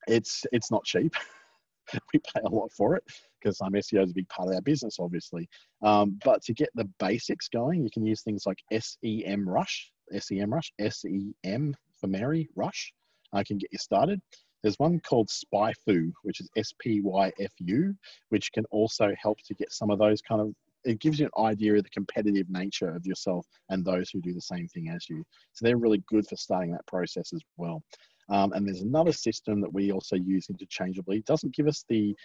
it's not cheap. We pay a lot for it because SEO is a big part of our business, obviously. But to get the basics going, you can use things like SEM for Mary Rush. I can get you started. There's one called SpyFu, which is SPYFU, which can also help to get some of those kind of, it gives you an idea of the competitive nature of yourself and those who do the same thing as you. So they're really good for starting that process as well. And there's another system that we also use interchangeably. It doesn't give us the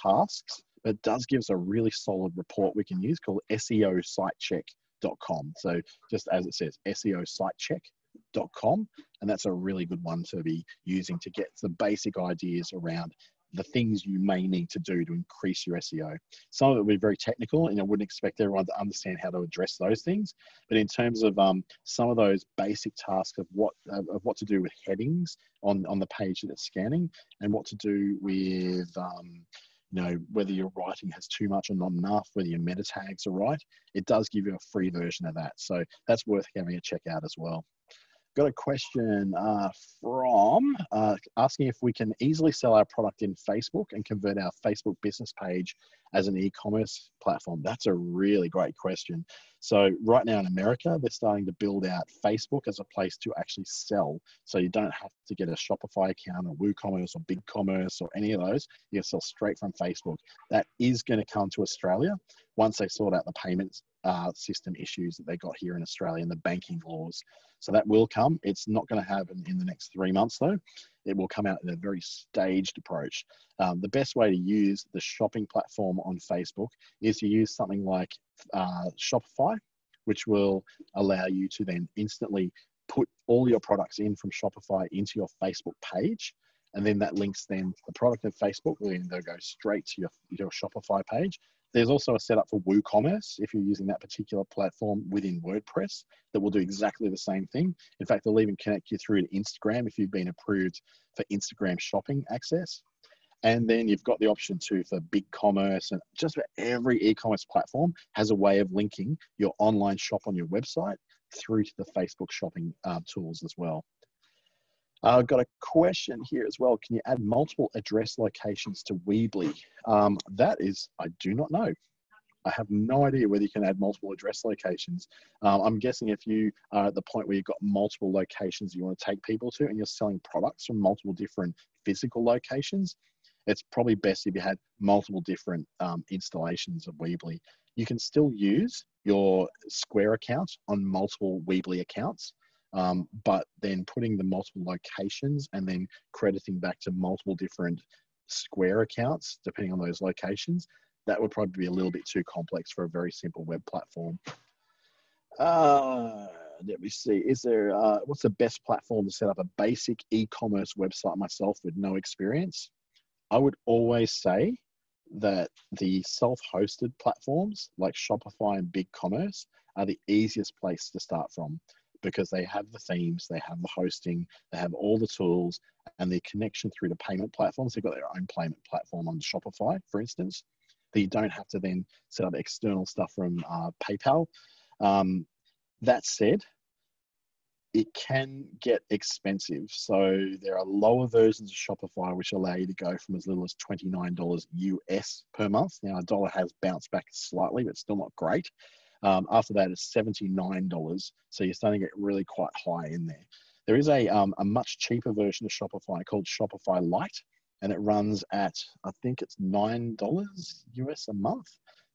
tasks, but it does give us a really solid report we can use called SEOsitecheck.com. So just as it says, SEOsitecheck.com. And that's a really good one to be using to get the basic ideas around the things you may need to do to increase your SEO. Some of it will be very technical, and I wouldn't expect everyone to understand how to address those things. But in terms of some of those basic tasks of what to do with headings on the page that it's scanning, and what to do with whether your writing has too much or not enough, whether your meta tags are right, it does give you a free version of that. So that's worth having a check out as well. Got a question from asking if we can easily sell our product in Facebook and convert our Facebook business page as an e-commerce platform. That's a really great question. So right now in America, they're starting to build out Facebook as a place to actually sell. So you don't have to get a Shopify account or WooCommerce or BigCommerce or any of those. You can sell straight from Facebook. That is going to come to Australia once they sort out the payments system issues that they got here in Australia and the banking laws. So that will come. It's not going to happen in the next 3 months though. It will come out in a very staged approach. The best way to use the shopping platform on Facebook is to use something like Shopify, which will allow you to then instantly put all your products in from Shopify into your Facebook page. And then that links then the product of Facebook will then go straight to your Shopify page. There's also a setup for WooCommerce if you're using that particular platform within WordPress that will do exactly the same thing. In fact, they'll even connect you through to Instagram if you've been approved for Instagram shopping access. And then you've got the option too for BigCommerce, and just about every e-commerce platform has a way of linking your online shop on your website through to the Facebook shopping tools as well. I've got a question here as well. Can you add multiple address locations to Weebly? That is, I do not know. I have no idea whether you can add multiple address locations. I'm guessing if you are at the point where you've got multiple locations you want to take people to and you're selling products from multiple different physical locations, it's probably best if you had multiple different installations of Weebly. You can still use your Square account on multiple Weebly accounts. But then putting the multiple locations and then crediting back to multiple different Square accounts, depending on those locations, that would probably be a little bit too complex for a very simple web platform. Let me see. What's the best platform to set up a basic e-commerce website myself with no experience? I would always say that the self-hosted platforms like Shopify and BigCommerce are the easiest place to start from, because they have the themes, they have the hosting, they have all the tools, and the connection through to payment platforms. They've got their own payment platform on Shopify, for instance, that you don't have to then set up external stuff from PayPal. That said, it can get expensive. So there are lower versions of Shopify which allow you to go from as little as $29 US per month. Now, a dollar has bounced back slightly, but still not great. After that, it's $79. So you're starting to get really quite high in there. There is a much cheaper version of Shopify called Shopify Light, and it runs at, I think it's $9 US a month.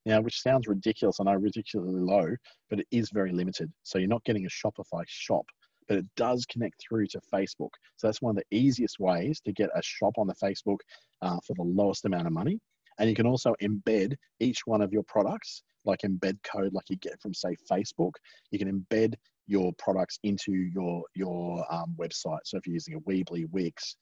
Now, which sounds ridiculous, I know, ridiculously low, but it is very limited. So you're not getting a Shopify shop, but it does connect through to Facebook. So that's one of the easiest ways to get a shop on the Facebook for the lowest amount of money. And you can also embed each one of your products, like embed code like you get from, say, Facebook. You can embed your products into your website. So if you're using a Weebly, Wix,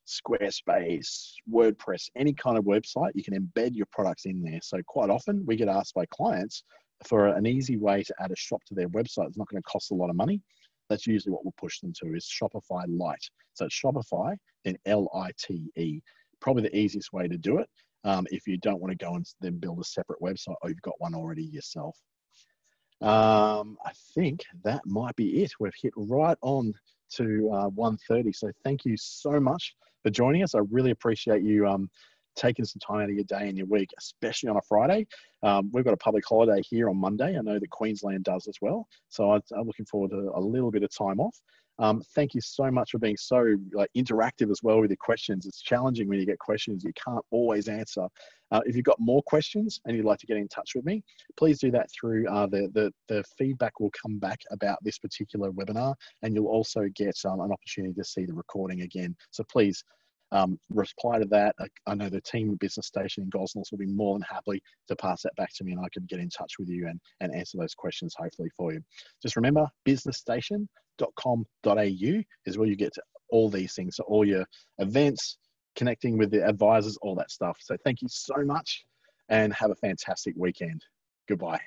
Squarespace, WordPress, any kind of website, you can embed your products in there. So quite often we get asked by clients for an easy way to add a shop to their website. It's not going to cost a lot of money. That's usually what we'll push them to, is Shopify Light. So it's Shopify, then Lite. Probably the easiest way to do it. if you don't want to go and then build a separate website or you've got one already yourself. I think that might be it. We've hit right on to 1:30. So thank you so much for joining us. I really appreciate you taking some time out of your day and your week, especially on a Friday. We've got a public holiday here on Monday. I know that Queensland does as well. So I'm looking forward to a little bit of time off. Thank you so much for being so interactive as well with your questions. It's challenging when you get questions you can't always answer. If you've got more questions and you'd like to get in touch with me, please do that through the feedback will come back about this particular webinar, and you'll also get an opportunity to see the recording again. So please reply to that. I know the team at Business Station in Gosnells will be more than happy to pass that back to me, and I can get in touch with you and answer those questions hopefully for you. Just remember, businessstation.com.au is where you get to all these things, so all your events, connecting with the advisors, all that stuff. So thank you so much and have a fantastic weekend. Goodbye.